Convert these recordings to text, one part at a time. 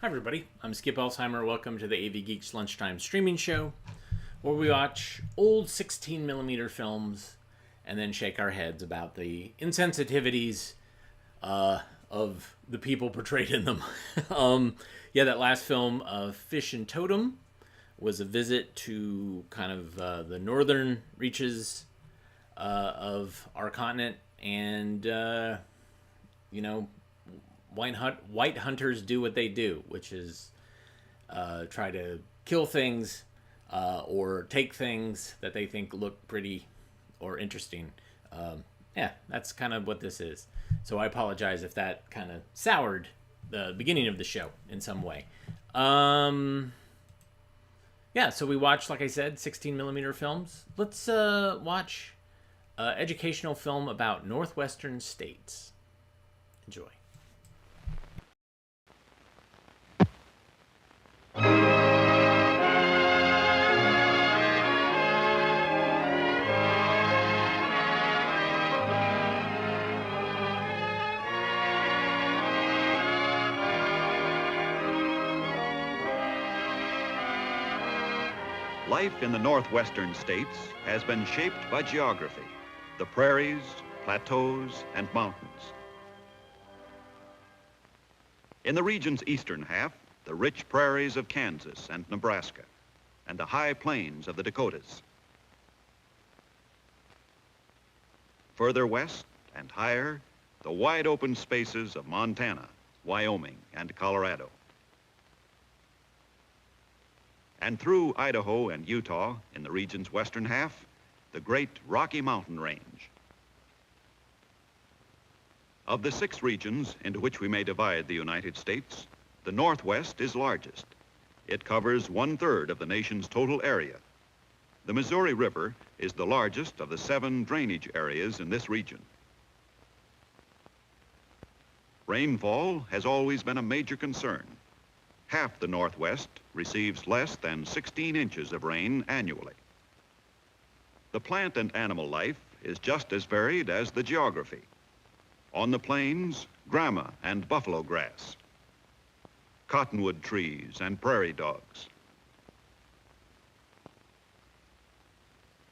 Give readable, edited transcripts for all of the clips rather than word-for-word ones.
Hi everybody, I'm Skip Elsheimer. Welcome to the AV Geeks Lunchtime streaming show, where we watch old 16mm films and then shake our heads about the insensitivities of the people portrayed in them. That last film, Fish and Totem, was a visit to kind of the northern reaches of our continent, and white hunters do what they do, which is try to kill things or take things that they think look pretty or interesting. That's kind of what this is. So I apologize if that kind of soured the beginning of the show in some way. So we watched, like I said, 16mm films. Let's watch an educational film about Northwestern States. Enjoy. Life in the Northwestern States has been shaped by geography, the prairies, plateaus, and mountains. In the region's eastern half, the rich prairies of Kansas and Nebraska, and the high plains of the Dakotas. Further west and higher, the wide open spaces of Montana, Wyoming, and Colorado. And through Idaho and Utah, in the region's western half, the great Rocky Mountain Range. Of the 6 regions into which we may divide the United States, the Northwest is largest. It covers 1/3 of the nation's total area. The Missouri River is the largest of the 7 drainage areas in this region. Rainfall has always been a major concern. Half the Northwest receives less than 16 inches of rain annually. The plant and animal life is just as varied as the geography. On the plains, grama and buffalo grass, cottonwood trees and prairie dogs.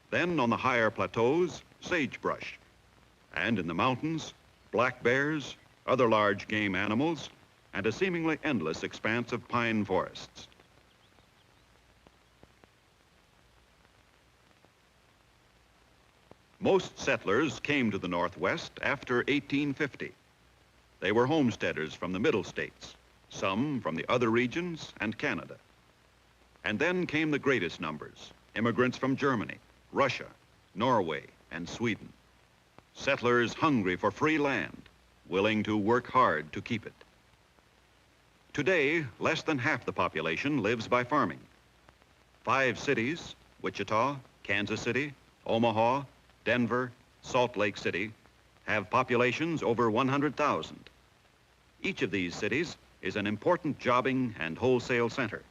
Then on the higher plateaus, sagebrush, and in the mountains, black bears, other large game animals, and a seemingly endless expanse of pine forests. Most settlers came to the Northwest after 1850. They were homesteaders from the Middle States, some from the other regions and Canada. And then came the greatest numbers, immigrants from Germany, Russia, Norway, and Sweden. Settlers hungry for free land, willing to work hard to keep it. Today, less than half the population lives by farming. 5 cities, Wichita, Kansas City, Omaha, Denver, Salt Lake City, have populations over 100,000. Each of these cities is an important jobbing and wholesale center.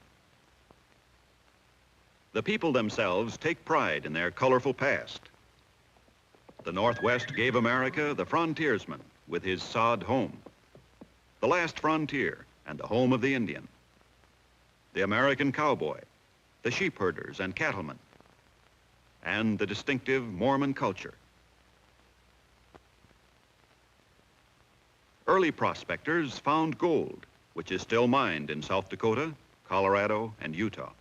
The people themselves take pride in their colorful past. The Northwest gave America the frontiersman with his sod home, the last frontier and the home of the Indian, the American cowboy, the sheep herders and cattlemen, and the distinctive Mormon culture. Early prospectors found gold, which is still mined in South Dakota, Colorado, and Utah.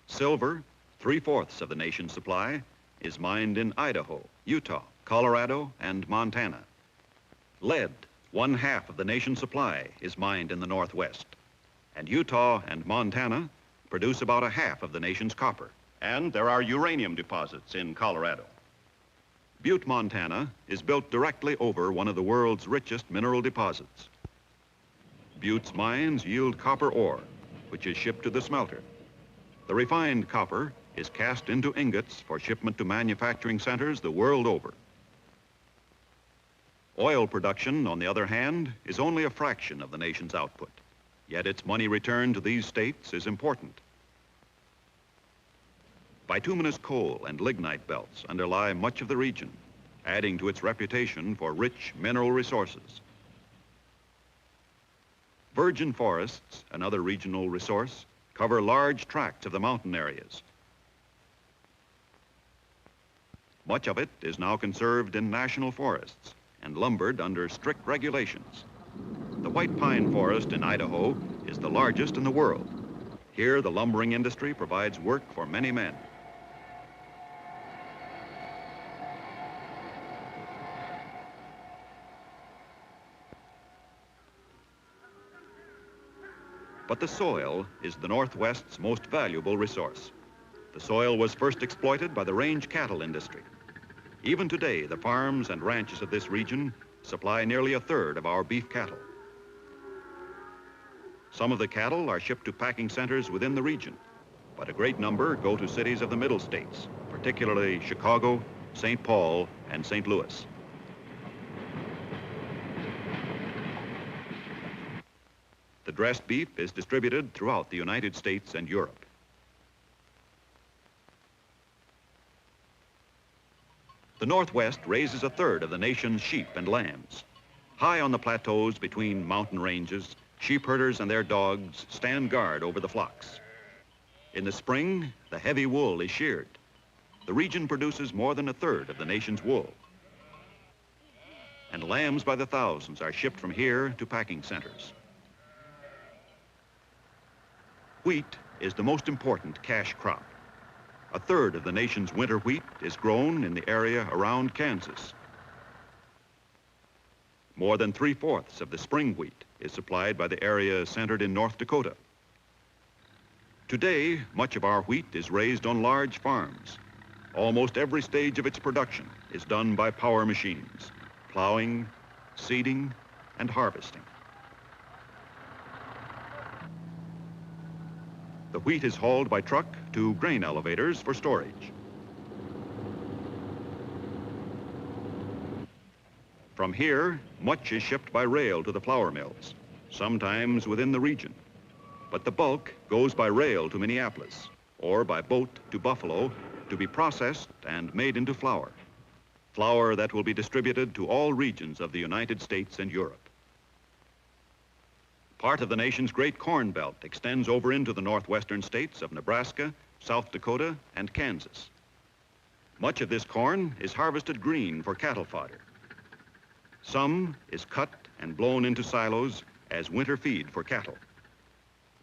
Silver, 3/4 of the nation's supply, is mined in Idaho, Utah, Colorado, and Montana. Lead, 1/2 of the nation's supply, is mined in the Northwest. And Utah and Montana produce about 1/2 of the nation's copper. And there are uranium deposits in Colorado. Butte, Montana is built directly over one of the world's richest mineral deposits. Butte's mines yield copper ore, which is shipped to the smelter. The refined copper is cast into ingots for shipment to manufacturing centers the world over. Oil production, on the other hand, is only a fraction of the nation's output, yet its money return to these states is important. Bituminous coal and lignite belts underlie much of the region, adding to its reputation for rich mineral resources. Virgin forests, another regional resource, cover large tracts of the mountain areas. Much of it is now conserved in national forests and lumbered under strict regulations. The white pine forest in Idaho is the largest in the world. Here, the lumbering industry provides work for many men. But the soil is the Northwest's most valuable resource. The soil was first exploited by the range cattle industry. Even today, the farms and ranches of this region supply nearly a third of our beef cattle. Some of the cattle are shipped to packing centers within the region, but a great number go to cities of the Middle States, particularly Chicago, St. Paul, and St. Louis. The dressed beef is distributed throughout the United States and Europe. The Northwest raises a third of the nation's sheep and lambs. High on the plateaus between mountain ranges, sheep herders and their dogs stand guard over the flocks. In the spring, the heavy wool is sheared. The region produces more than a third of the nation's wool. And lambs by the thousands are shipped from here to packing centers. Wheat is the most important cash crop. A third of the nation's winter wheat is grown in the area around Kansas. More than 3/4 of the spring wheat is supplied by the area centered in North Dakota. Today, much of our wheat is raised on large farms. Almost every stage of its production is done by power machines, plowing, seeding, and harvesting. The wheat is hauled by truck to grain elevators for storage. From here, much is shipped by rail to the flour mills, sometimes within the region. But the bulk goes by rail to Minneapolis or by boat to Buffalo to be processed and made into flour. Flour that will be distributed to all regions of the United States and Europe. Part of the nation's great corn belt extends over into the northwestern states of Nebraska, South Dakota, and Kansas. Much of this corn is harvested green for cattle fodder. Some is cut and blown into silos as winter feed for cattle.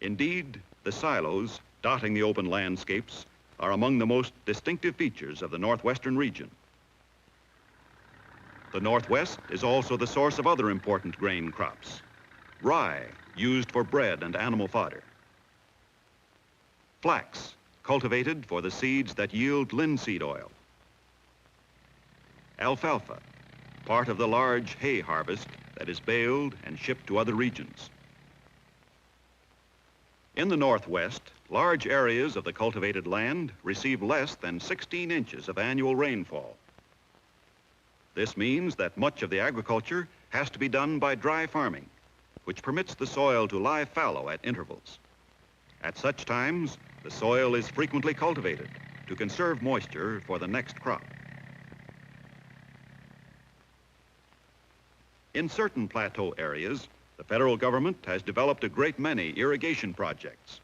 Indeed, the silos dotting the open landscapes are among the most distinctive features of the northwestern region. The Northwest is also the source of other important grain crops. Rye, used for bread and animal fodder. Flax, cultivated for the seeds that yield linseed oil. Alfalfa, part of the large hay harvest that is baled and shipped to other regions. In the Northwest, large areas of the cultivated land receive less than 16 inches of annual rainfall. This means that much of the agriculture has to be done by dry farming, which permits the soil to lie fallow at intervals. At such times, the soil is frequently cultivated to conserve moisture for the next crop. In certain plateau areas, the federal government has developed a great many irrigation projects.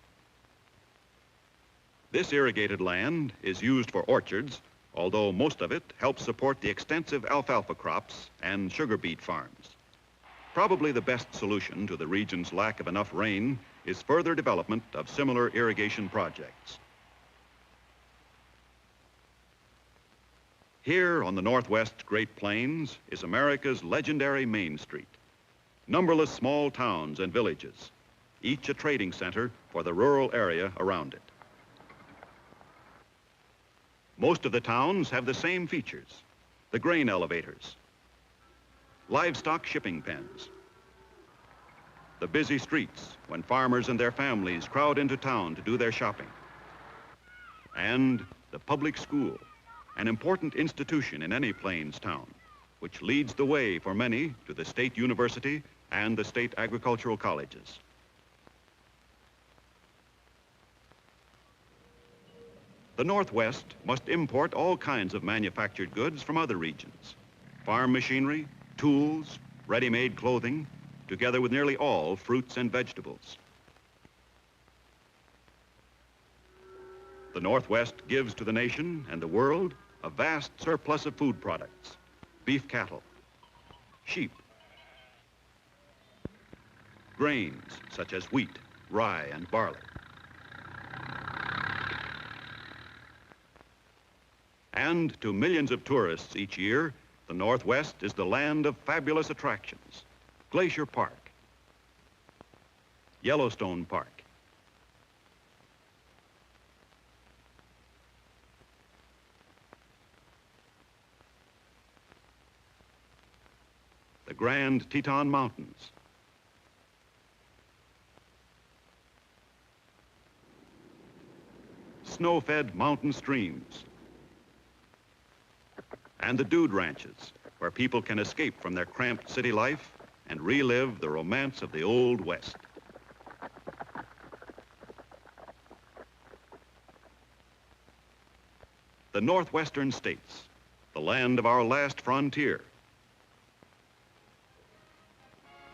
This irrigated land is used for orchards, although most of it helps support the extensive alfalfa crops and sugar beet farms. Probably the best solution to the region's lack of enough rain is further development of similar irrigation projects. Here on the Northwest Great Plains is America's legendary Main Street. Numberless small towns and villages, each a trading center for the rural area around it. Most of the towns have the same features: the grain elevators, livestock shipping pens, the busy streets when farmers and their families crowd into town to do their shopping, and the public school, an important institution in any Plains town, which leads the way for many to the state university and the state agricultural colleges. The Northwest must import all kinds of manufactured goods from other regions: farm machinery, tools, ready-made clothing, together with nearly all fruits and vegetables. The Northwest gives to the nation and the world a vast surplus of food products: beef cattle, sheep, grains such as wheat, rye, and barley. And to millions of tourists each year, the Northwest is the land of fabulous attractions: Glacier Park, Yellowstone Park, the Grand Teton Mountains, snow-fed mountain streams, and the dude ranches, where people can escape from their cramped city life and relive the romance of the Old West. The Northwestern States, the land of our last frontier,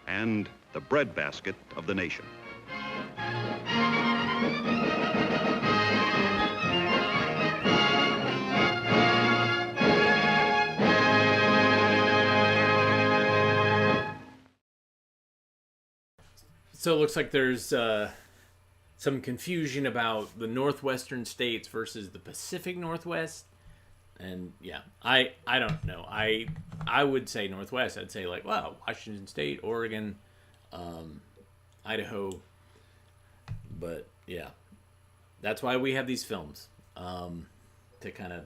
and the breadbasket of the nation. So it looks like there's some confusion about the Northwestern States versus the Pacific Northwest. And yeah, I don't know. I would say Northwest. I'd say like, well, Washington State, Oregon, Idaho. But yeah, that's why we have these films, to kind of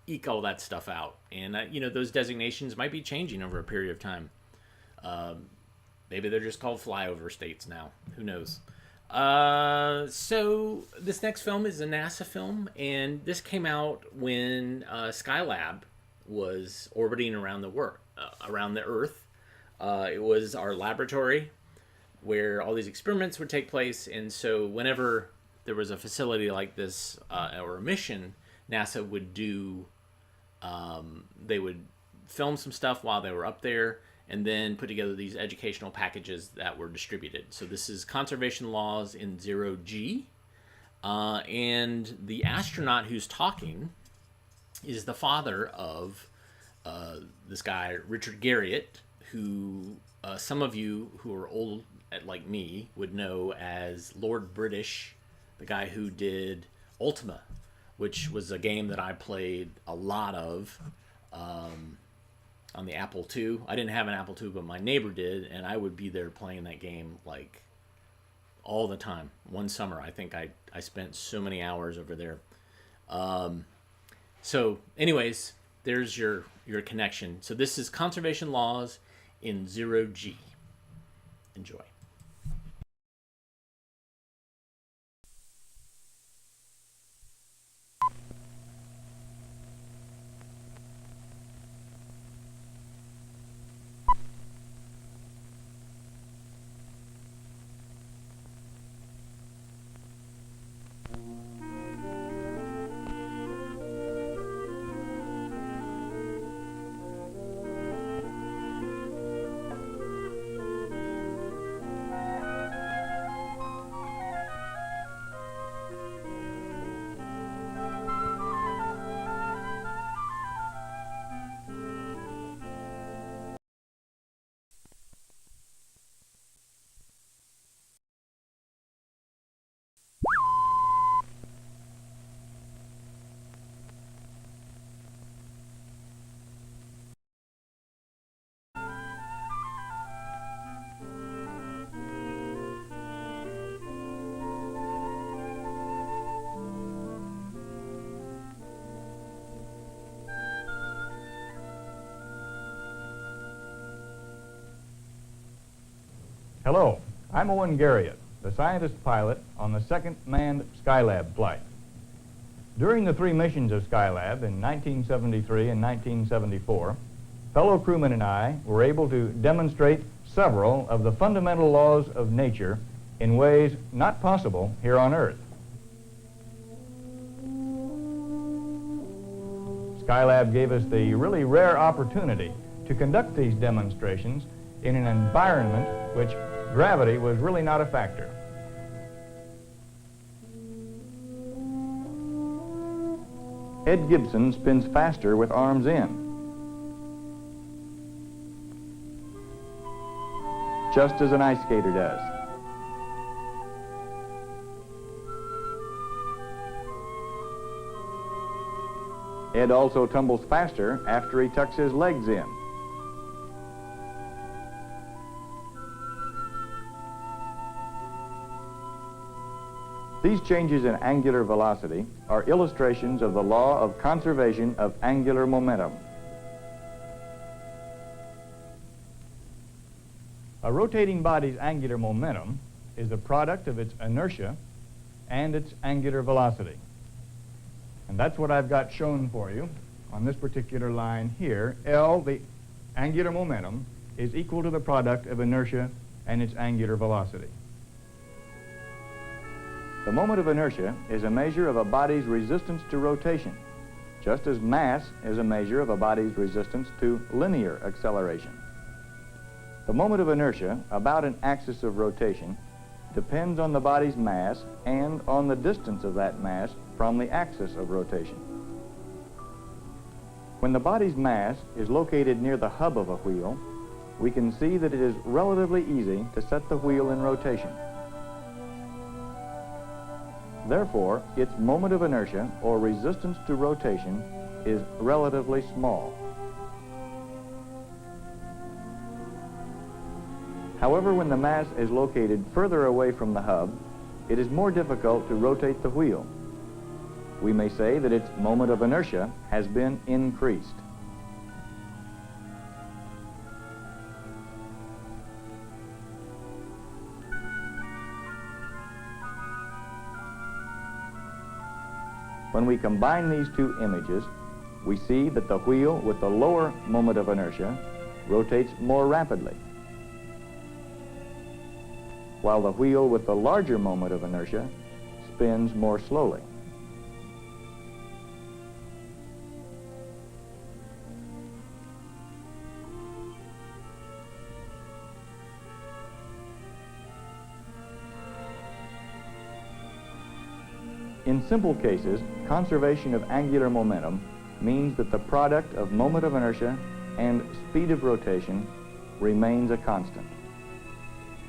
eke all that stuff out. And you know, those designations might be changing over a period of time. Maybe they're just called flyover states now. Who knows? So this next film is a NASA film, and this came out when Skylab was orbiting around the Earth. It was our laboratory where all these experiments would take place, and so whenever there was a facility like this or a mission, NASA would do. They would film some stuff while they were up there, and then put together these educational packages that were distributed. So this is Conservation Laws in 0G. And the astronaut who's talking is the father of this guy, Richard Garriott, who some of you who are old like me would know as Lord British, the guy who did Ultima, which was a game that I played a lot of, on the Apple II. I didn't have an Apple II, but my neighbor did, and I would be there playing that game like all the time. One summer, I think I spent so many hours over there. So anyways, there's your connection. So this is Conservation Laws in 0G. Enjoy. Hello, I'm Owen Garriott, the scientist pilot on the second manned Skylab flight. During the 3 missions of Skylab in 1973 and 1974, fellow crewmen and I were able to demonstrate several of the fundamental laws of nature in ways not possible here on Earth. Skylab gave us the really rare opportunity to conduct these demonstrations in an environment which gravity was really not a factor. Ed Gibson spins faster with arms in, just as an ice skater does. Ed also tumbles faster after he tucks his legs in. These changes in angular velocity are illustrations of the law of conservation of angular momentum. A rotating body's angular momentum is a product of its inertia and its angular velocity. And that's what I've got shown for you on this particular line here. L, the angular momentum, is equal to the product of inertia and its angular velocity. The moment of inertia is a measure of a body's resistance to rotation, just as mass is a measure of a body's resistance to linear acceleration. The moment of inertia about an axis of rotation depends on the body's mass and on the distance of that mass from the axis of rotation. When the body's mass is located near the hub of a wheel, we can see that it is relatively easy to set the wheel in rotation. Therefore, its moment of inertia, or resistance to rotation, is relatively small. However, when the mass is located further away from the hub, it is more difficult to rotate the wheel. We may say that its moment of inertia has been increased. When we combine these two images, we see that the wheel with the lower moment of inertia rotates more rapidly, while the wheel with the larger moment of inertia spins more slowly. In simple cases, conservation of angular momentum means that the product of moment of inertia and speed of rotation remains a constant.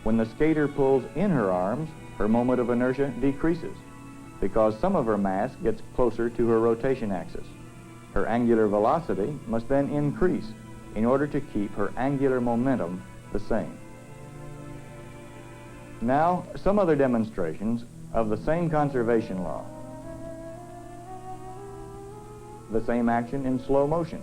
When the skater pulls in her arms, her moment of inertia decreases because some of her mass gets closer to her rotation axis. Her angular velocity must then increase in order to keep her angular momentum the same. Now, some other demonstrations of the same conservation law. The same action in slow motion.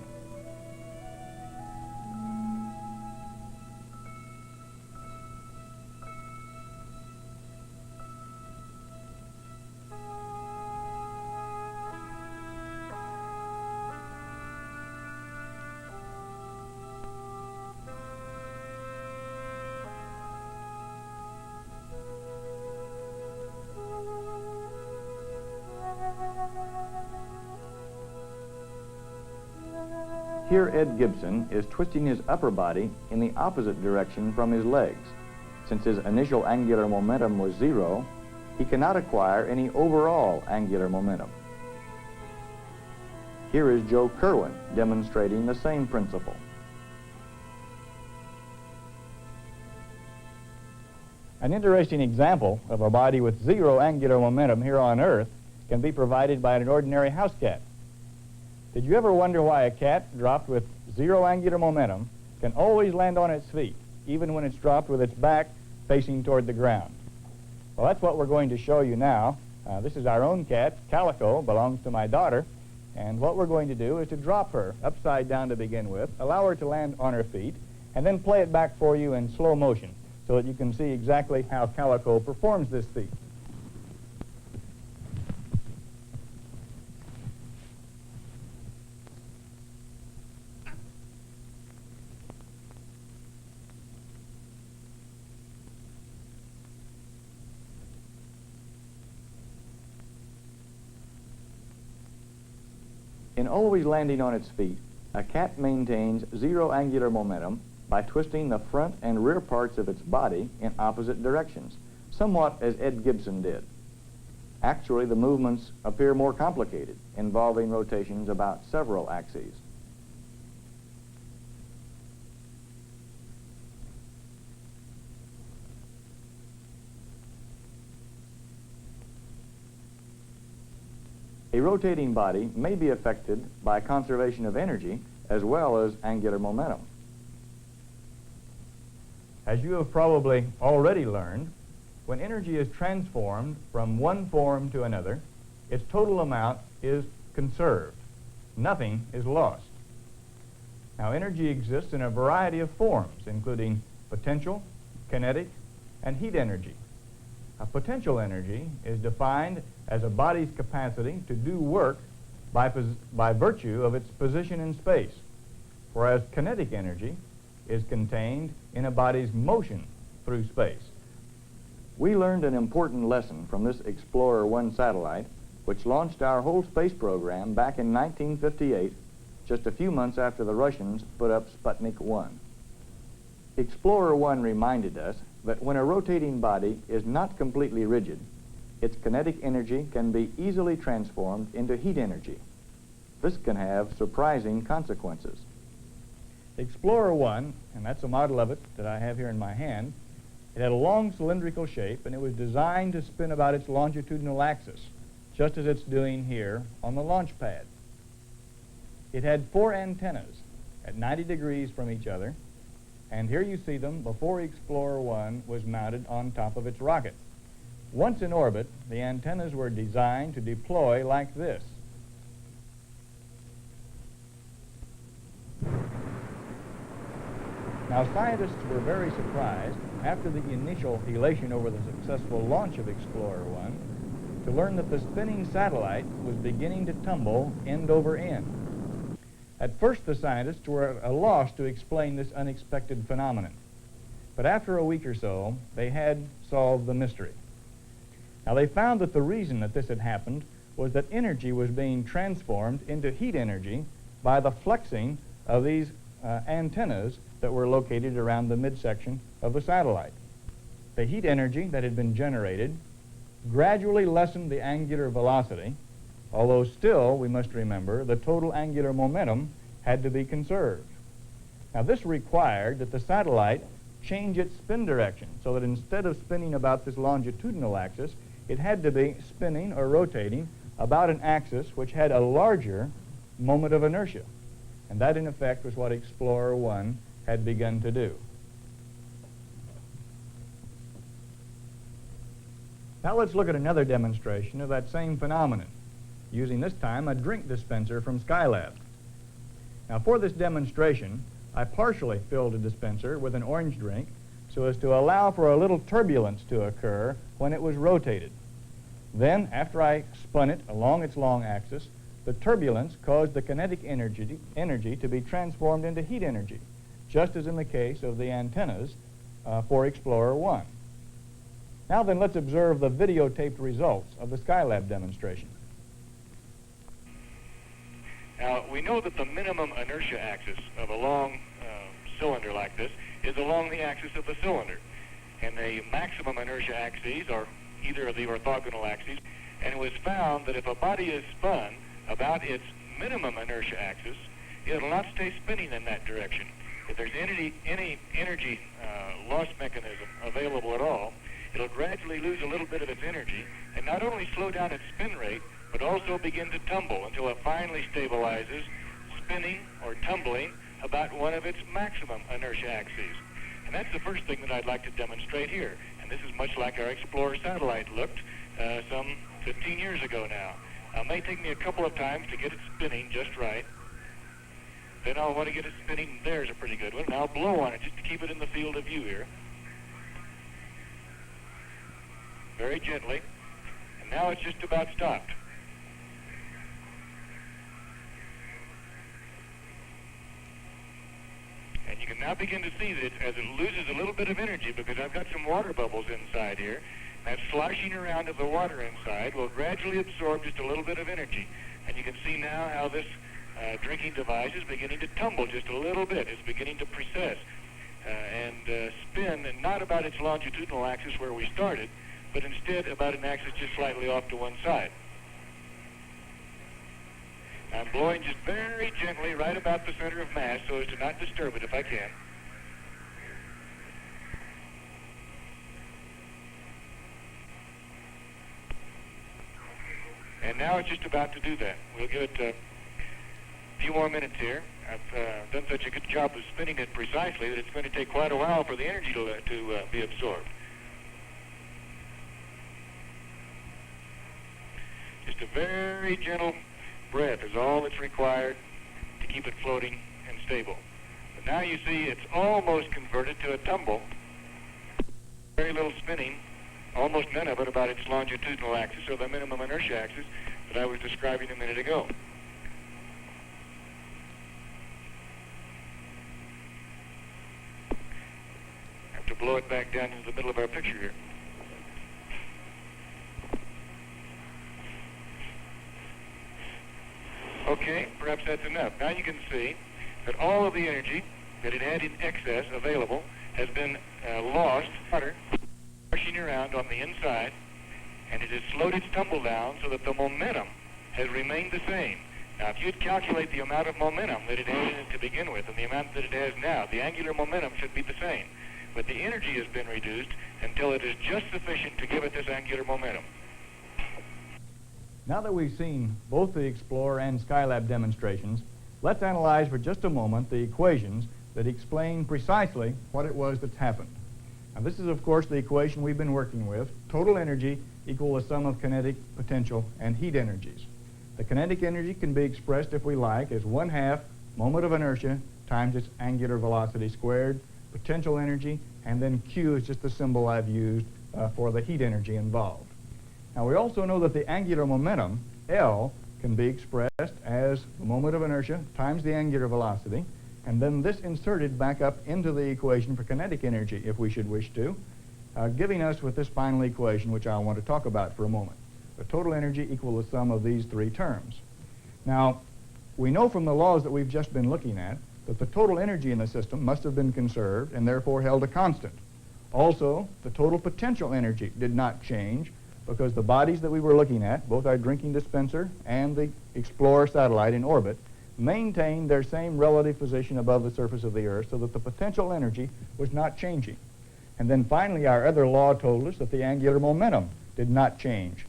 Here Ed Gibson is twisting his upper body in the opposite direction from his legs. Since his initial angular momentum was zero, he cannot acquire any overall angular momentum. Here is Joe Kerwin demonstrating the same principle. An interesting example of a body with zero angular momentum here on Earth can be provided by an ordinary house cat. Did you ever wonder why a cat dropped with zero angular momentum can always land on its feet, even when it's dropped with its back facing toward the ground? Well, that's what we're going to show you now. This is our own cat, Calico, belongs to my daughter, and what we're going to do is to drop her upside down to begin with, allow her to land on her feet, and then play it back for you in slow motion so that you can see exactly how Calico performs this feat. In always landing on its feet, a cat maintains zero angular momentum by twisting the front and rear parts of its body in opposite directions, somewhat as Ed Gibson did. Actually, the movements appear more complicated, involving rotations about several axes. A rotating body may be affected by conservation of energy as well as angular momentum. As you have probably already learned, when energy is transformed from one form to another, its total amount is conserved. Nothing is lost. Now, energy exists in a variety of forms, including potential, kinetic, and heat energy. Potential energy is defined as a body's capacity to do work by virtue of its position in space, whereas kinetic energy is contained in a body's motion through space. We learned an important lesson from this Explorer 1 satellite, which launched our whole space program back in 1958, just a few months after the Russians put up Sputnik 1. Explorer 1 reminded us that when a rotating body is not completely rigid, its kinetic energy can be easily transformed into heat energy. This can have surprising consequences. Explorer 1, and that's a model of it that I have here in my hand, it had a long cylindrical shape, and it was designed to spin about its longitudinal axis, just as it's doing here on the launch pad. It had 4 antennas at 90 degrees from each other, and here you see them before Explorer 1 was mounted on top of its rocket. Once in orbit, the antennas were designed to deploy like this. Now, scientists were very surprised after the initial elation over the successful launch of Explorer 1 to learn that the spinning satellite was beginning to tumble end over end. At first, the scientists were at a loss to explain this unexpected phenomenon. But after a week or so, they had solved the mystery. Now, they found that the reason that this had happened was that energy was being transformed into heat energy by the flexing of these antennas that were located around the midsection of the satellite. The heat energy that had been generated gradually lessened the angular velocity, although still, we must remember, the total angular momentum had to be conserved. Now, this required that the satellite change its spin direction so that instead of spinning about this longitudinal axis, it had to be spinning or rotating about an axis which had a larger moment of inertia. And that, in effect, was what Explorer 1 had begun to do. Now let's look at another demonstration of that same phenomenon, using this time a drink dispenser from Skylab. Now, for this demonstration, I partially filled a dispenser with an orange drink so as to allow for a little turbulence to occur when it was rotated. Then, after I spun it along its long axis, the turbulence caused the kinetic energy to be transformed into heat energy, just as in the case of the antennas for Explorer 1. Now then, let's observe the videotaped results of the Skylab demonstration. Now, we know that the minimum inertia axis of a long cylinder like this is along the axis of the cylinder. And the maximum inertia axes are either of the orthogonal axes. And it was found that if a body is spun about its minimum inertia axis, it will not stay spinning in that direction. If there's any energy loss mechanism available at all, it'll gradually lose a little bit of its energy and not only slow down its spin rate, but also begin to tumble until it finally stabilizes, spinning or tumbling about one of its maximum inertia axes. And that's the first thing that I'd like to demonstrate here. And this is much like our Explorer satellite looked some 15 years ago now. It may take me a couple of times to get it spinning just right. Then I'll want to get it spinning. There's a pretty good one. And I'll blow on it just to keep it in the field of view here. Very gently. And now it's just about stopped. And you can now begin to see that as it loses a little bit of energy, because I've got some water bubbles inside here, that sloshing around of the water inside will gradually absorb just a little bit of energy. And you can see now how this drinking device is beginning to tumble just a little bit. It's beginning to precess. and spin not about its longitudinal axis where we started, but instead about an axis just slightly off to one side. I'm blowing just very gently right about the center of mass so as to not disturb it if I can. And now it's just about to do that. We'll give it a few more minutes here. I've done such a good job of spinning it precisely that it's going to take quite a while for the energy to be absorbed. Just a very gentle breath is all that's required to keep it floating and stable. But now you see it's almost converted to a tumble. Very little spinning, almost none of it about its longitudinal axis, or the minimum inertia axis that I was describing a minute ago. I have to blow it back down into the middle of our picture here. Okay, perhaps that's enough. Now you can see that all of the energy that it had in excess available has been lost. Water rushing around on the inside, and it has slowed its tumble down so that the momentum has remained the same. Now, if you'd calculate the amount of momentum that it had in it to begin with and the amount that it has now, the angular momentum should be the same. But the energy has been reduced until it is just sufficient to give it this angular momentum. Now that we've seen both the Explorer and Skylab demonstrations, let's analyze for just a moment the equations that explain precisely what it was that's happened. Now this is, of course, the equation we've been working with. Total energy equal the sum of kinetic, potential, and heat energies. The kinetic energy can be expressed, if we like, as 1/2 moment of inertia times its angular velocity squared, potential energy, and then Q is just the symbol I've used for the heat energy involved. Now we also know that the angular momentum, L, can be expressed as the moment of inertia times the angular velocity, and then this inserted back up into the equation for kinetic energy if we should wish to, giving us with this final equation, which I want to talk about for a moment. The total energy equal the sum of these three terms. Now, we know from the laws that we've just been looking at that the total energy in the system must have been conserved and therefore held a constant. Also, the total potential energy did not change because the bodies that we were looking at, both our drinking dispenser and the Explorer satellite in orbit, maintained their same relative position above the surface of the Earth so that the potential energy was not changing. And then finally, our other law told us that the angular momentum did not change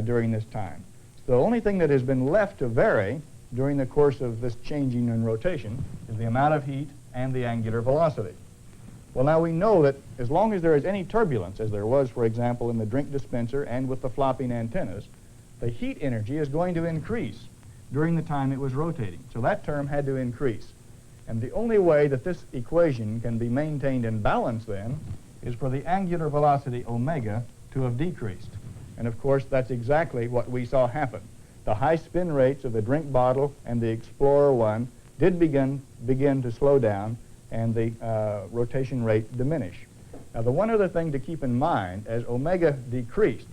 during this time. So the only thing that has been left to vary during the course of this changing and rotation is the amount of heat and the angular velocity. Well, now we know that as long as there is any turbulence, as there was, for example, in the drink dispenser and with the flopping antennas, the heat energy is going to increase during the time it was rotating. So that term had to increase. And the only way that this equation can be maintained in balance then is for the angular velocity omega to have decreased. And of course, that's exactly what we saw happen. The high spin rates of the drink bottle and the Explorer 1 did begin to slow down, and the rotation rate diminish. Now, the one other thing to keep in mind as omega decreased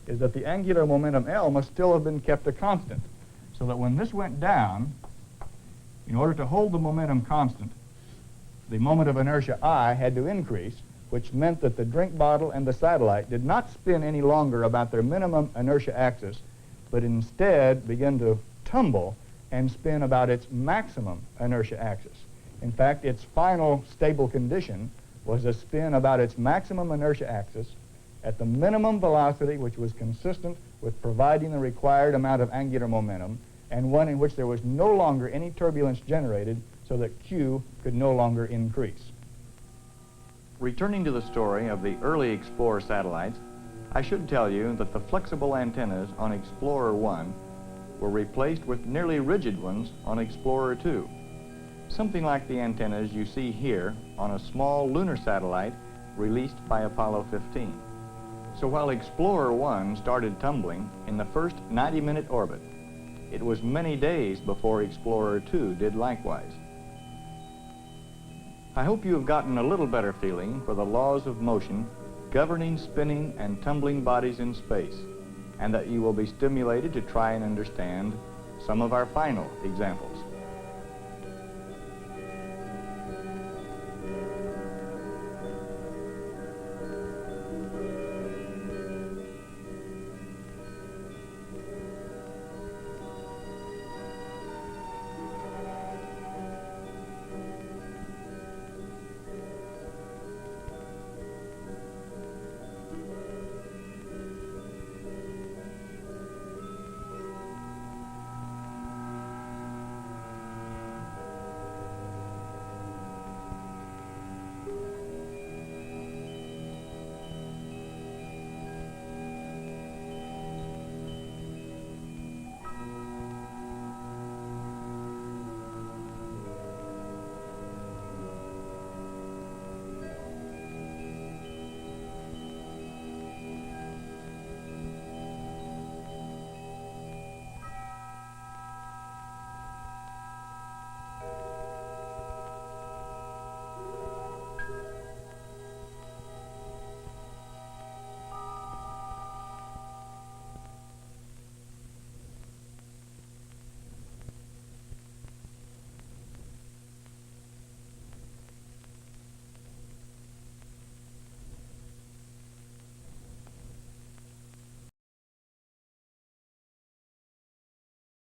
is that the angular momentum L must still have been kept a constant, so that when this went down, in order to hold the momentum constant, the moment of inertia I had to increase, which meant that the drink bottle and the satellite did not spin any longer about their minimum inertia axis, but instead began to tumble and spin about its maximum inertia axis. In fact, its final stable condition was a spin about its maximum inertia axis at the minimum velocity, which was consistent with providing the required amount of angular momentum, and one in which there was no longer any turbulence generated so that Q could no longer increase. Returning to the story of the early Explorer satellites, I should tell you that the flexible antennas on Explorer 1 were replaced with nearly rigid ones on Explorer 2. Something like the antennas you see here on a small lunar satellite released by Apollo 15. So while Explorer 1 started tumbling in the first 90-minute orbit, it was many days before Explorer 2 did likewise. I hope you have gotten a little better feeling for the laws of motion governing spinning and tumbling bodies in space, and that you will be stimulated to try and understand some of our final examples.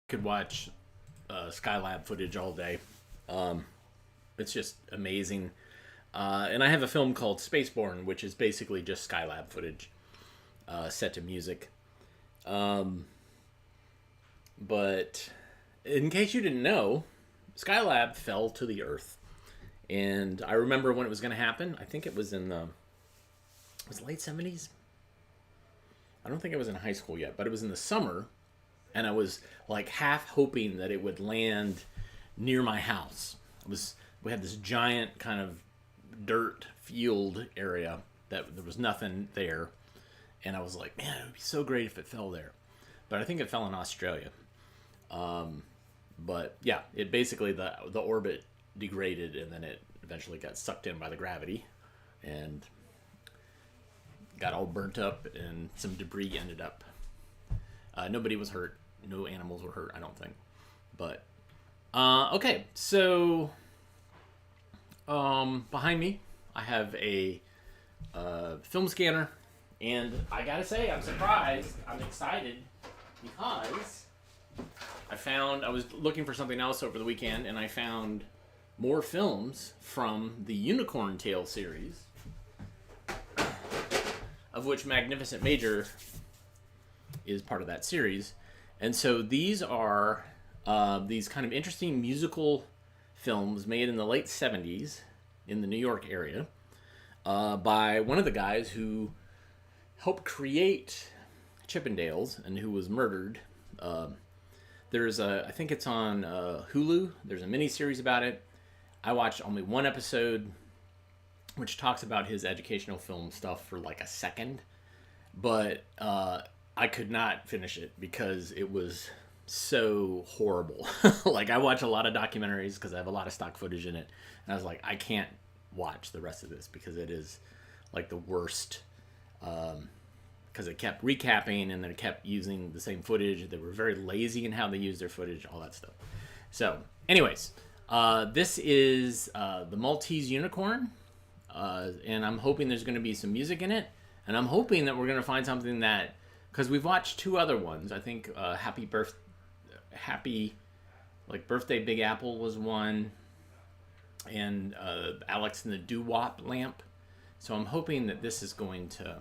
could watch Skylab footage all day. It's just amazing. And I have a film called Spaceborne, which is basically just Skylab footage set to music. But in case you didn't know, Skylab fell to the Earth. And I remember when it was going to happen. I think it was in the late 70s. I don't think I was in high school yet, but it was in the summer. And I was like half hoping that it would land near my house. We had this giant kind of dirt field area that there was nothing there. And I was like, man, it would be so great if it fell there. But I think it fell in Australia. But yeah, it basically, the orbit degraded, and then it eventually got sucked in by the gravity and got all burnt up, and some debris ended up. Nobody was hurt. No animals were hurt, I don't think. But, okay, so behind me, I have a film scanner, and I gotta say, I'm surprised, I'm excited, because I was looking for something else over the weekend, and I found more films from the Unicorn Tale series, of which Magnificent Major is part of that series. And so these are these kind of interesting musical films made in the late 70s in the New York area by one of the guys who helped create Chippendales and who was murdered. There's I think it's on Hulu. There's a mini-series about it. I watched only one episode, which talks about his educational film stuff for like a second. But I could not finish it because it was so horrible. Like, I watch a lot of documentaries because I have a lot of stock footage in it. And I was like, I can't watch the rest of this because it is like the worst. Because it kept recapping and then it kept using the same footage. They were very lazy in how they used their footage, all that stuff. So, anyways, this is the Maltese Unicorn. And I'm hoping there's going to be some music in it. And I'm hoping that we're going to find something that... Because we've watched two other ones. I think Happy Birthday Big Apple was one. And Alex and the Doo-Wop Lamp. So I'm hoping that this is going to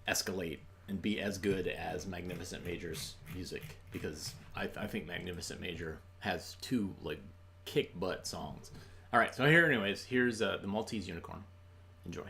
escalate and be as good as Magnificent Major's music, because I think Magnificent Major has two like kick butt songs. All right, so here's the Maltese Unicorn. Enjoy.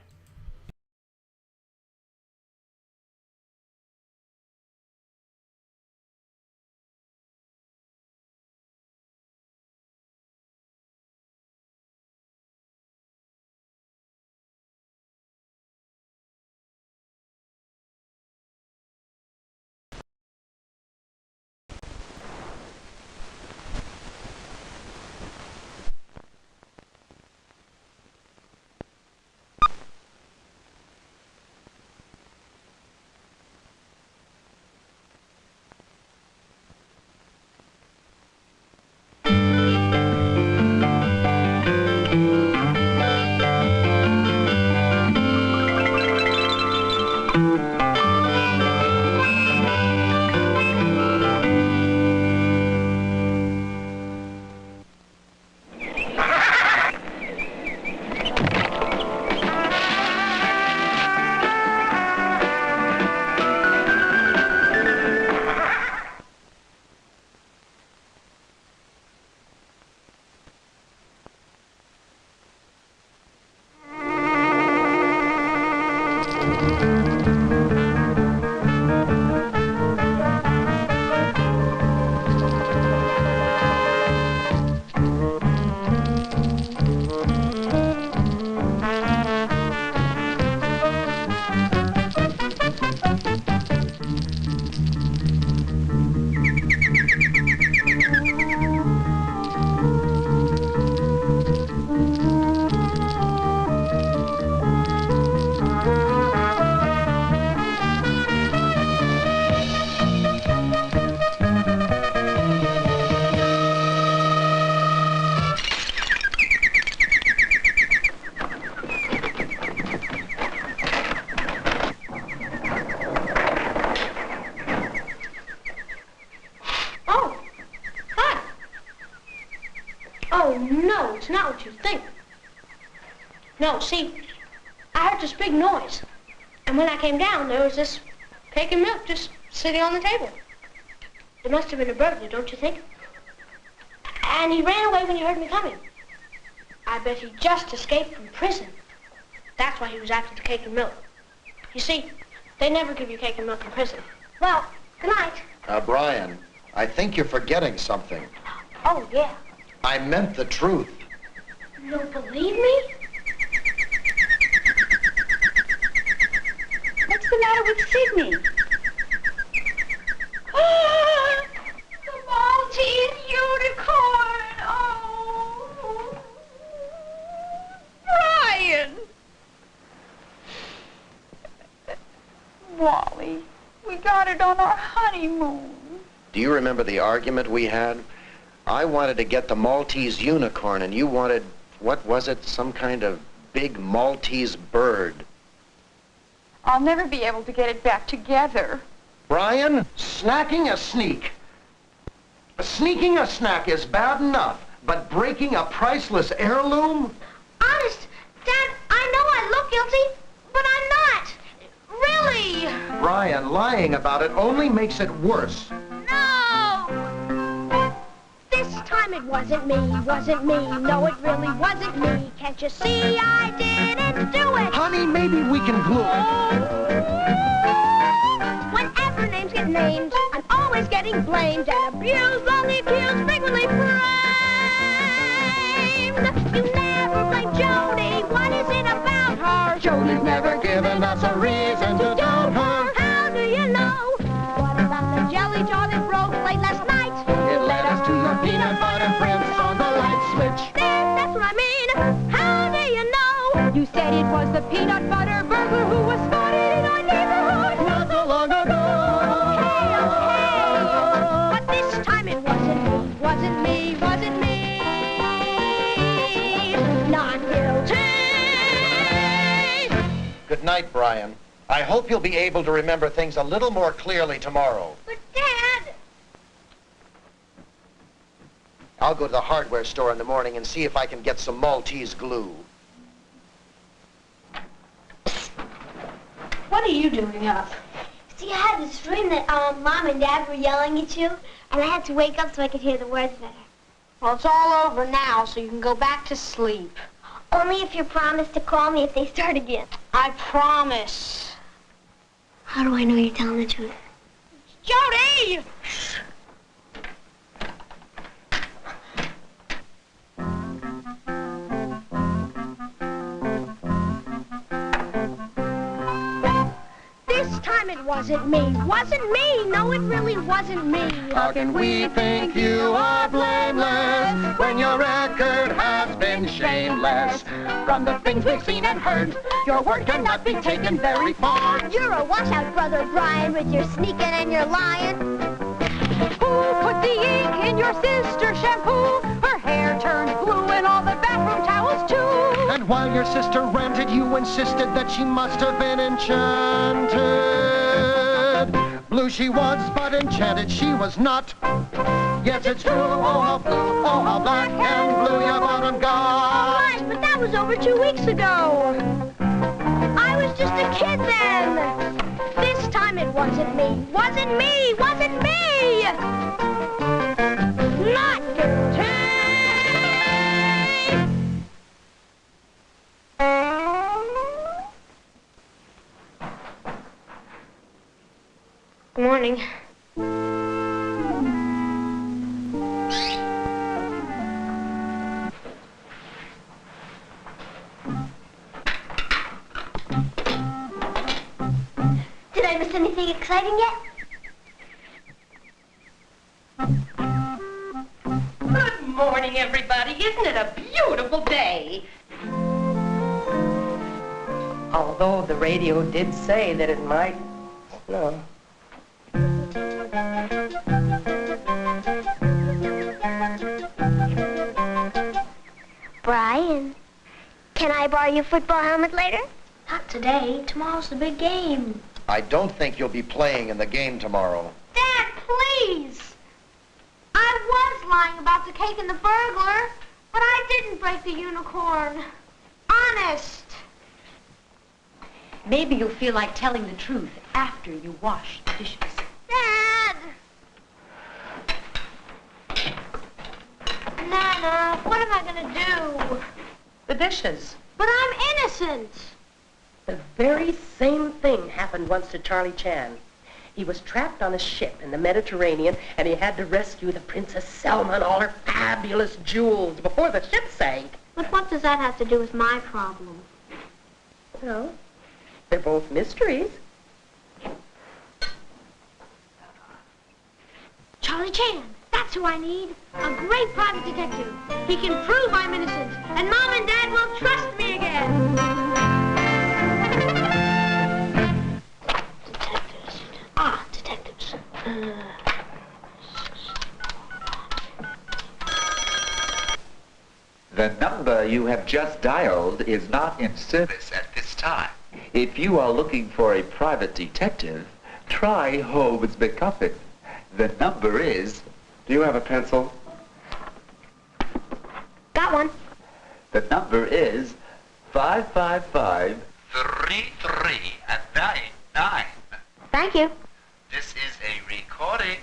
No, it's not what you think. No, see, I heard this big noise. And when I came down, there was this cake and milk just sitting on the table. It must have been a burglar, don't you think? And he ran away when he heard me coming. I bet he just escaped from prison. That's why he was after the cake and milk. You see, they never give you cake and milk in prison. Well, good night. Brian, I think you're forgetting something. Oh, yeah. I meant the truth. You don't believe me? What's the matter with Sydney? The Maltese Unicorn! Oh! Brian! Wally, we got it on our honeymoon. Do you remember the argument we had? I wanted to get the Maltese Unicorn, and you wanted, what was it, some kind of big Maltese bird. I'll never be able to get it back together. Brian, snacking a sneak. Sneaking a snack is bad enough, but breaking a priceless heirloom? Honest, Dad, I know I look guilty, but I'm not. Really. Brian, lying about it only makes it worse. No! This time it wasn't me, no it really wasn't me. Can't you see I didn't do it? Honey, maybe we can glue it. Whenever names get named, I'm always getting blamed and abused, wrongly accused, frequently framed. You never blame Jody, what is it about her? Jody's never given us a reason to doubt her. How do you know? What about the jelly jar that broke late last night? It led us to your peanut butter prints on the light switch. That's what I mean. How do you know? You said it was the peanut butter burglar who was spotted in our neighborhood Not so long ago. Okay. But this time it wasn't me. Not guilty. Good night, Brian. I hope you'll be able to remember things a little more clearly tomorrow. But Dad. I'll go to the hardware store in the morning and see if I can get some Maltese glue. What are you doing up? See, I had this dream that Mom and Dad were yelling at you, and I had to wake up so I could hear the words better. Well, it's all over now, so you can go back to sleep. Only if you promise to call me if they start again. I promise. How do I know you're telling the truth? Jody! This time it wasn't me. No, it really wasn't me. How can we think you are blameless when your record has been shameless? From the things we've seen and heard, your word cannot be taken very far. You're a washout, Brother Brian, with your sneaking and your lying. Who put the ink in your sister's shampoo? Her hair turned blue and all the bathroom towels too. And while your sister ranted, you insisted that she must have been enchanted. Blue she was, but enchanted she was not. Yes, it's true, oh how blue, oh how black and blue your bottom got. Gosh, but that was over 2 weeks ago. I was just a kid then. This time it wasn't me. Not guilty. Good morning. Did I miss anything exciting yet? Good morning, everybody. Isn't it a beautiful day? Although the radio did say that it might snow. Brian, can I borrow your football helmet later? Not today. Tomorrow's the big game. I don't think you'll be playing in the game tomorrow. Dad, please. I was lying about the cake and the burglar. But I didn't break the unicorn. Honest. Maybe you'll feel like telling the truth after you wash the dishes. Dad! Nana, what am I gonna do? The dishes. But I'm innocent. The very same thing happened once to Charlie Chan. He was trapped on a ship in the Mediterranean, and he had to rescue the Princess Selma and all her fabulous jewels before the ship sank. But what does that have to do with my problem? Well, they're both mysteries. Charlie Chan, that's who I need. A great private detective. He can prove I'm innocent, and Mom and Dad will trust me again. Detectives. Detectives. The number you have just dialed is not in service at this time. If you are looking for a private detective, try Holmes McCuffin. The number is... Do you have a pencil? Got one. The number is 555-3399. Thank you. This is a recording.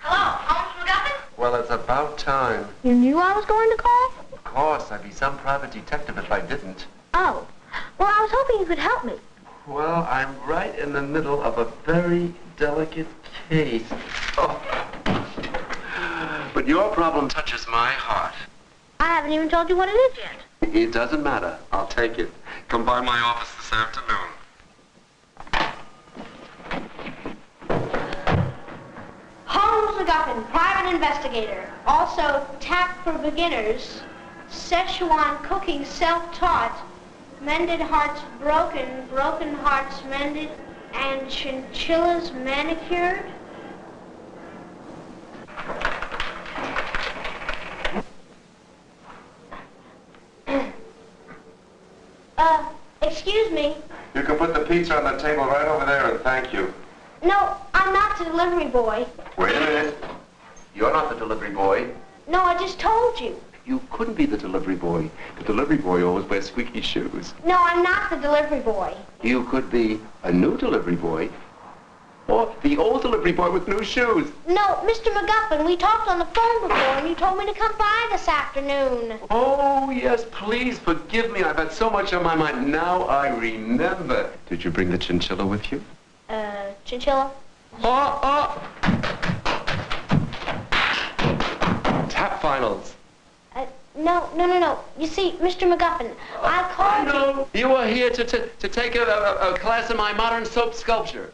Hello, Holmes McGuffin? Well, it's about time. You knew I was going to call? Of course, I'd be some private detective if I didn't. Oh. Well, I was hoping you could help me. Well, I'm right in the middle of a very delicate case. Oh. But your problem touches my heart. I haven't even told you what it is yet. It doesn't matter. I'll take it. Come by my office this afternoon. Holmes McGuffin, private investigator. Also, tap for beginners. Szechuan cooking self-taught. Mended hearts broken, broken hearts mended, and chinchillas manicured. Excuse me. You can put the pizza on the table right over there and thank you. No, I'm not the delivery boy. Wait a minute. You're not the delivery boy. No, I just told you. You couldn't be the delivery boy. The delivery boy always wears squeaky shoes. No, I'm not the delivery boy. You could be a new delivery boy. Or the old delivery boy with new shoes. No, Mr. McGuffin, we talked on the phone before and you told me to come by this afternoon. Oh, yes, please forgive me. I've had so much on my mind. Now I remember. Did you bring the chinchilla with you? Chinchilla? Oh! Tap finals. No. You see, Mr. McGuffin, I called you. You were here to take a class in my modern soap sculpture.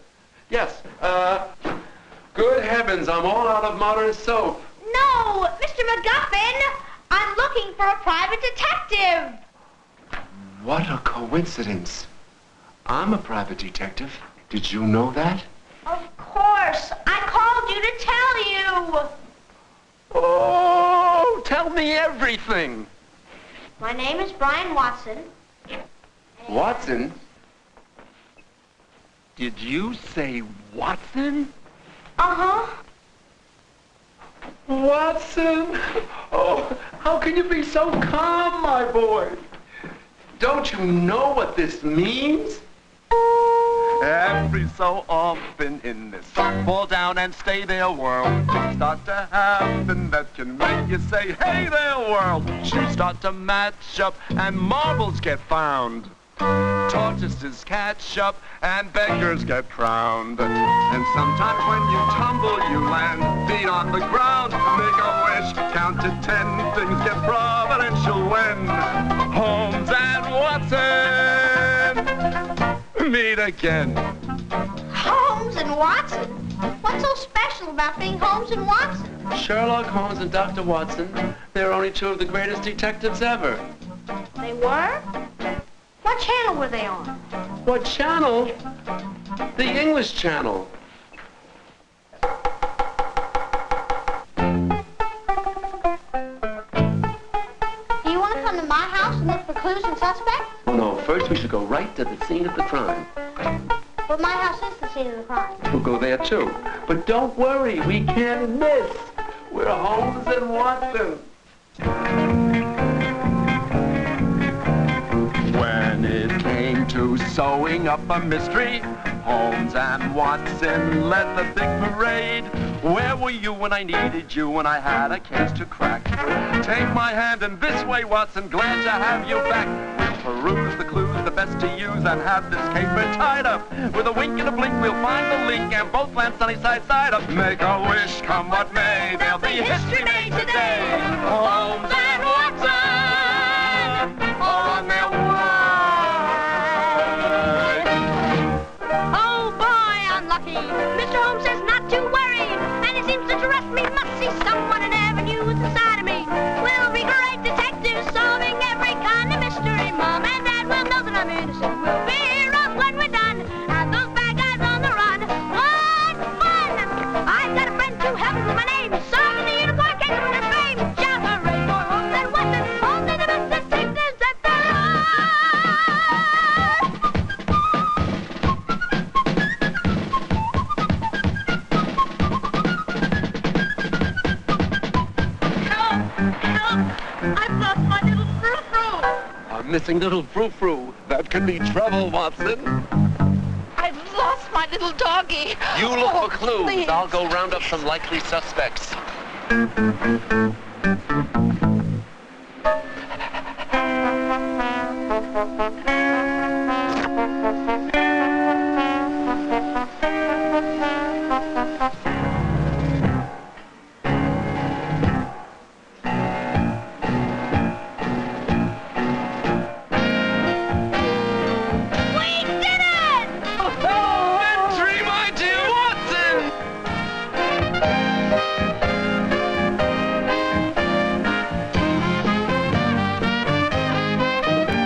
Yes. Good heavens, I'm all out of modern soap. No, Mr. McGuffin, I'm looking for a private detective. What a coincidence. I'm a private detective. Did you know that? Of course. I called you to tell you. Oh, tell me everything. My name is Brian Watson. Watson? Did you say Watson? Uh-huh. Watson? Oh, how can you be so calm, my boy? Don't you know what this means? Every so often in this fall down and stay there world, things start to happen that can make you say, hey there world. Shoes start to match up and marbles get found. Tortoises catch up and beggars get crowned. And sometimes when you tumble you land, feet on the ground, make a wish, count to 10, things get providential when Holmes and Watson meet again. Holmes and Watson? What's so special about being Holmes and Watson? Sherlock Holmes and Dr. Watson, they're only two of the greatest detectives ever. They were? What channel were they on? What channel? The English Channel. Do you want to come to my house and look for clues and suspects? Oh, no, first We should go right to the scene of the crime. But my house is the scene of the crime. We'll go there too. But don't worry, we can't miss. We're Holmes and Watson. When it came to sewing up a mystery, Holmes and Watson led the big parade. Where were you when I needed you, when I had a case to crack? Take my hand and this way, Watson, glad to have you back. We'll peruse the clues, the best to use, and have this caper tied up. With a wink and a blink, we'll find the link and both land sunny side side up. Make a wish, come what may, there'll be history made today. Holmes and Watson are on their way. Oh boy, unlucky. Mr. Holmes says not to worry, and it seems to trust me. Must see someone I never knew was inside of me. We'll be great detectives, solving every kind of mystery. Mom and Dad will know that I'm innocent. We'll be heroes when we're done, and those bad guys on the run. What fun! I've got a friend to help me with my name. Solving the unicorn case with his fame. Shout hooray for Holmes and Watson. Holmes are the best detectives that there are. I've lost my little frou-frou. A missing little frou-frou. That could be trouble, Watson. I've lost my little doggy. You look Oh, for clues. please. I'll go round up some likely suspects. We did it! Victory, my dear Watson!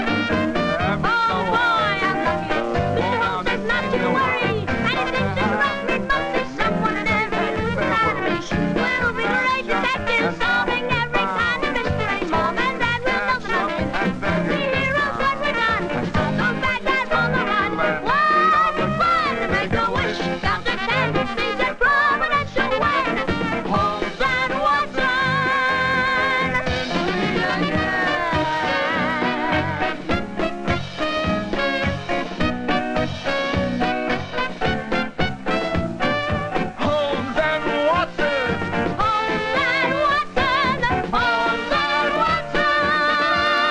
Oh boy, I'm lucky. Mr. Holmes says not to worry, and it seems to trust me. Must be someone I never knew inside of me. We'll be great detectives, solving every kind of mystery. Mom and Dad will know that I'm innocent. We'll be heroes when we're done, and those bad guys on the run. What fun to make a wish, count to 10, things that providential way. Holmes and Watson. Holmes and Watson! Holmes and Watson. Holmes and Watson.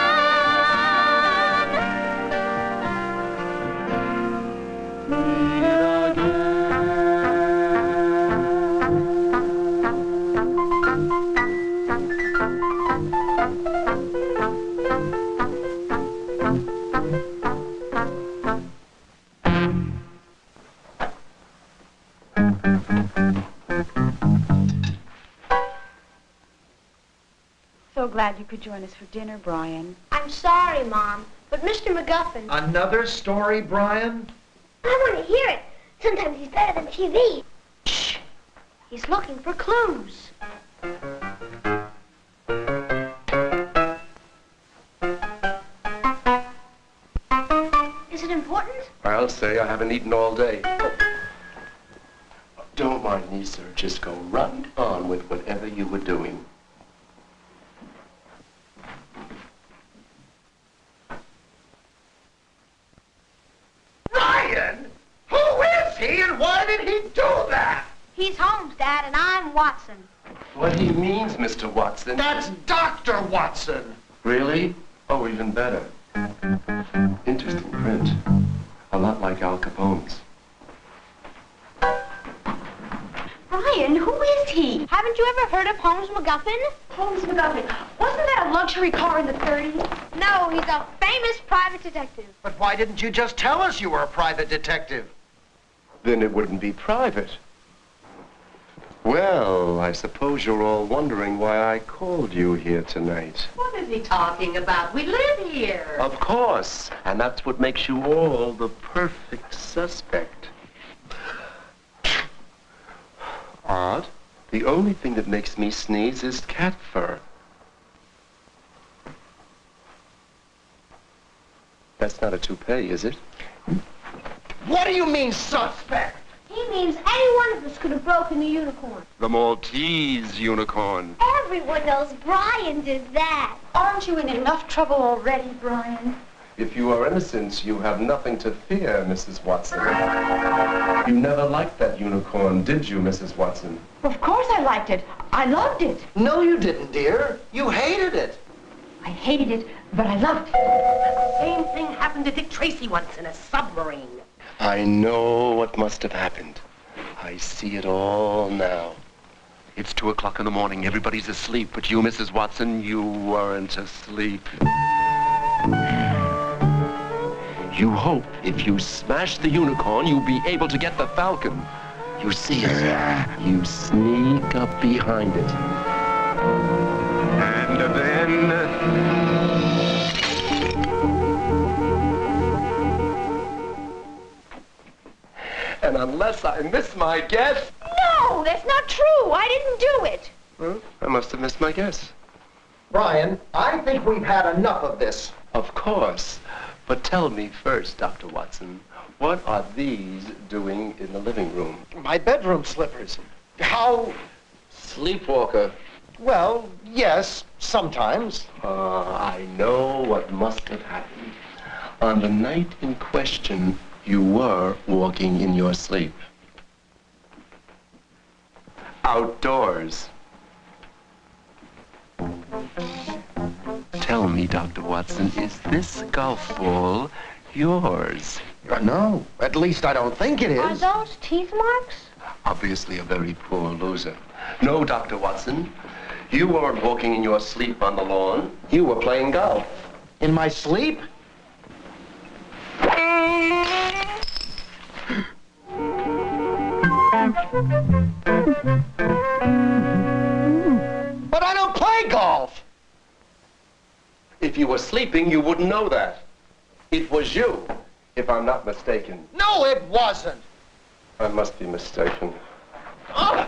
So glad you could join us for dinner, Brian. I'm sorry, Mom, but Mr. McGuffin... Another story, Brian? I want to hear it. Sometimes he's better than TV. Shh! He's looking for clues. Is it important? I'll say I haven't eaten all day. Don't mind me, sir. Just go right on with whatever you were doing. Brian! Who is he and why did he do that? He's Holmes, Dad, and I'm Watson. What he means, Mr. Watson. That's Dr. Watson. Really? Oh, even better. Interesting print. A lot like Al Capone's. Brian, who is he? Haven't you ever heard of Holmes McGuffin? Holmes McGuffin. Wasn't that a luxury car in the 30s? No, he's a famous private detective. But why didn't you just tell us you were a private detective? Then it wouldn't be private. Well, I suppose you're all wondering why I called you here tonight. What is he talking about? We live here. Of course, and that's what makes you all the perfect suspect. Odd. The only thing that makes me sneeze is cat fur. That's not a toupee, is it? What do you mean, suspect? He means any one of us could have broken the unicorn. The Maltese Unicorn. Everyone knows Brian did that. Aren't you in enough trouble already, Brian? If you are innocent, you have nothing to fear, Mrs. Watson. You never liked that unicorn, did you, Mrs. Watson? Of course I liked it. I loved it. No, you didn't, dear. You hated it. I hated it, but I loved it. The same thing happened to Dick Tracy once in a submarine. I know what must have happened. I see it all now. It's 2 o'clock in the morning. Everybody's asleep, but you, Mrs. Watson, you weren't asleep. You hope if you smash the unicorn, you'll be able to get the falcon. You see it. You sneak up behind it. And then... And unless I miss my guess... No, that's not true. I didn't do it. Well, I must have missed my guess. Brian, I think we've had enough of this. Of course. But tell me first, Dr. Watson, what are these doing in the living room? My bedroom slippers. How... Sleepwalker. Well, yes, sometimes. I know what must have happened. On the night in question, you were walking in your sleep. Outdoors. Tell me, Dr. Watson, is this golf ball yours? No, at least I don't think it is. Are those teeth marks? Obviously a very poor loser. No, Dr. Watson. You weren't walking in your sleep on the lawn. You were playing golf. In my sleep? But I don't play golf. If you were sleeping, you wouldn't know that. It was you, if I'm not mistaken. No, it wasn't. I must be mistaken. Oh!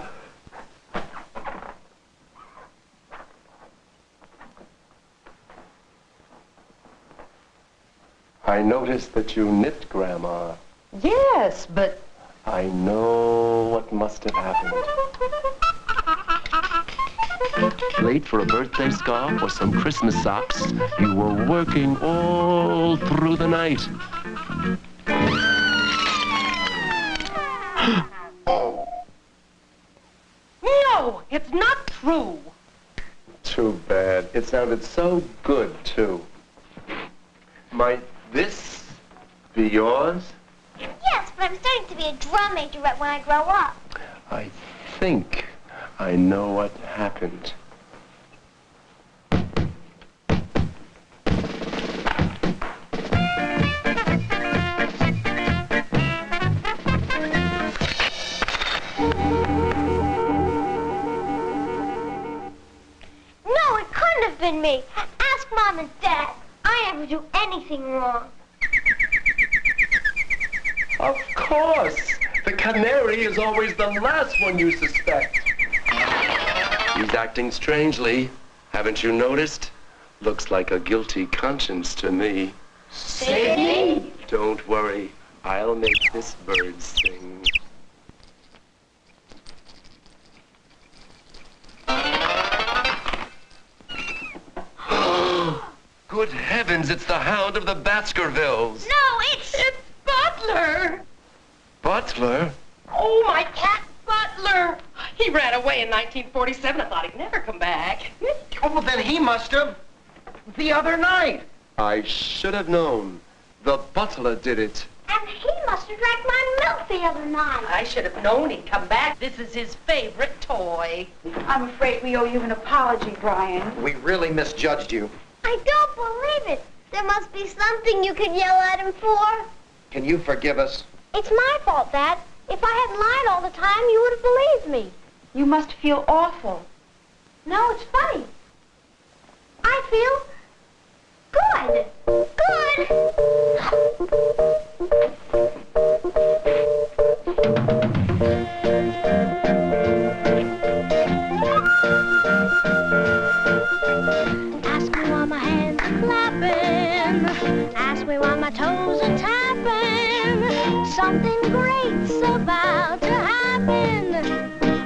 I noticed that you knit, Grandma. Yes, but... I know what must have happened. Late for a birthday scarf or some Christmas socks, you were working all through the night. No, it's not true. Too bad. It sounded so good, too. Might this be yours? Yes, but I'm starting to be a drum majorette when I grow up. I think I know what happened. No, it couldn't have been me. Ask Mom and Dad. I never do anything wrong. Of course. The canary is always the last one you suspect. He's acting strangely. Haven't you noticed? Looks like a guilty conscience to me. Sadie? Don't worry. I'll make this bird sing. Good heavens, it's the Hound of the Baskervilles. No, it's Butler! Butler? Oh, my cat Butler! He ran away in 1947. I thought he'd never come back. Oh, well, then he must have. The other night. I should have known. The butler did it. And he must have drank my milk the other night. I should have known he'd come back. This is his favorite toy. I'm afraid we owe you an apology, Brian. We really misjudged you. I don't believe it. There must be something you could yell at him for. Can you forgive us? It's my fault, Dad. If I hadn't lied all the time, you would have believed me. You must feel awful. No, it's funny. I feel good. Ask me why my hands are clapping. Ask me why my toes are tapping. Something great's about to happen.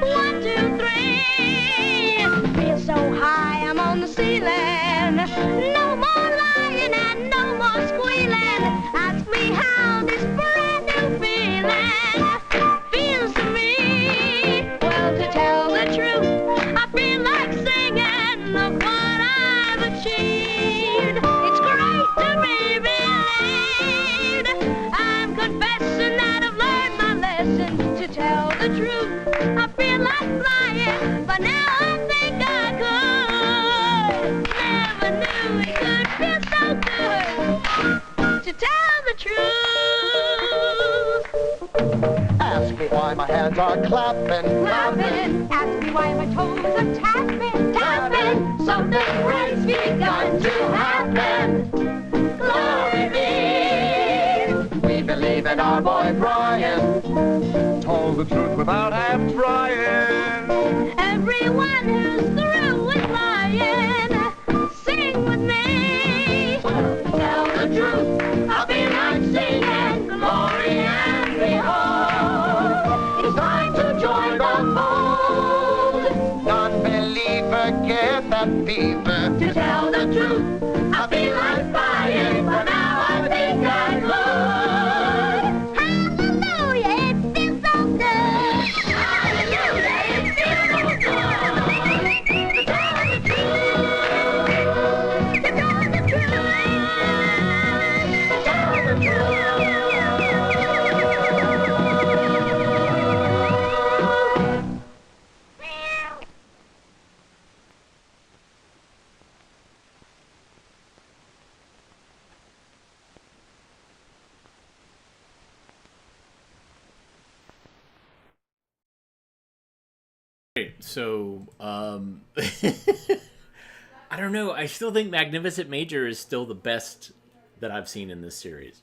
1, 2, 3. Feel so high, I'm on the ceiling. No more lying and no more squealing. Ask me how this brand new feeling feels to me. Well, to tell the truth, I feel like singing. Look what I've achieved. It's great to be believed. I'm confessing that I've learned my lesson. To tell the truth, I feel like flying, but now I think I could. Never knew it could feel so good. To tell the truth. Ask me why my hands are clapping. Clapping. Ask me why my toes are tapping. Tapping. Something great's begun to happen. Glory be. We believe in our boy Brian. Told the truth without half trying. Everyone who's through with lying, sing with me. Tell the truth, I feel like singing. Glory and behold. It's time to join the fold. Non-believer, get that fever. To tell the truth, I feel like flying, but now I think I could. Hallelujah, it feels so good. Hallelujah, it feels so good. To tell the truth, to tell the truth, to tell the truth. So, I don't know. I still think Magnificent Major is still the best that I've seen in this series.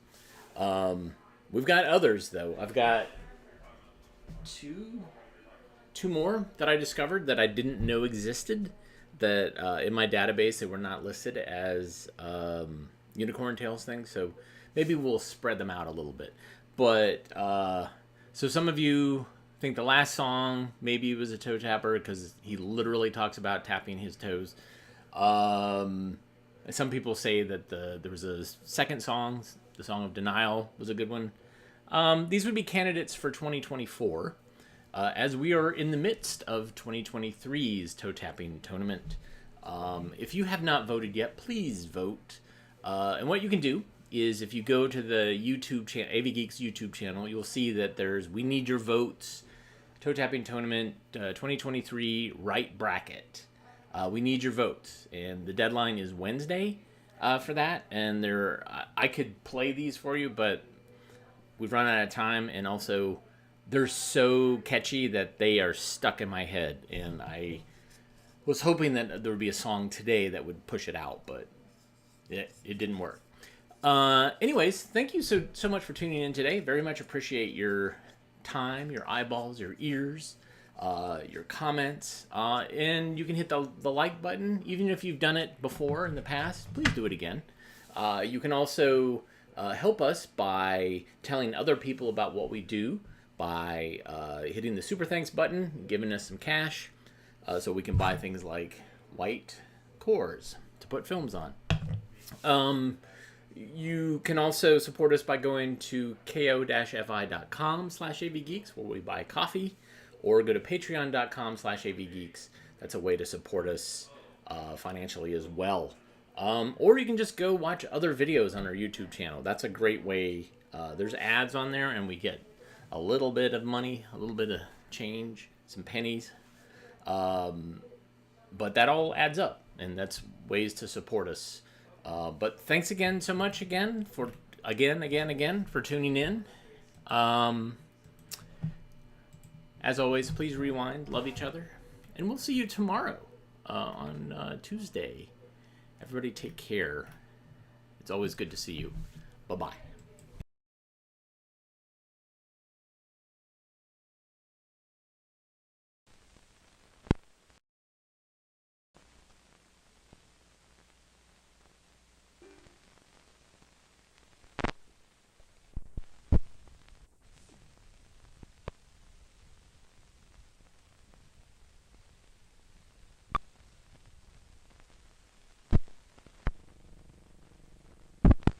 We've got others, though. I've got two more that I discovered that I didn't know existed. That in my database, they were not listed as Unicorn Tales things. So maybe we'll spread them out a little bit. But, so some of you think the last song maybe was a toe tapper because he literally talks about tapping his toes. Some people say that there was a second song, the Song of Denial was a good one. These would be candidates for 2024, as we are in the midst of 2023's toe tapping tournament. If you have not voted yet, please vote. And what you can do is if you go to the YouTube channel, AV Geeks YouTube channel, you'll see that there's We Need Your Votes, Toe Tapping Tournament 2023 right bracket. We need your votes, and the deadline is Wednesday for that. And I could play these for you, but we've run out of time, and also they're so catchy that they are stuck in my head. And I was hoping that there would be a song today that would push it out, but it didn't work. Anyways, thank you so much for tuning in today. Very much appreciate your time, your eyeballs, your ears, your comments, and you can hit the like button. Even if you've done it before in the past, please do it again. You can also help us by telling other people about what we do by hitting the super thanks button, giving us some cash, so we can buy things like white cores to put films on. You can also support us by going to ko-fi.com/avgeeks, where we buy coffee, or go to patreon.com/avgeeks. That's a way to support us financially as well. Or you can just go watch other videos on our YouTube channel. That's a great way. There's ads on there, and we get a little bit of money, a little bit of change, some pennies. But that all adds up, and that's ways to support us. But thanks again so much again for tuning in. As always, please rewind, love each other, and we'll see you tomorrow on Tuesday. Everybody take care. It's always good to see you. Bye-bye.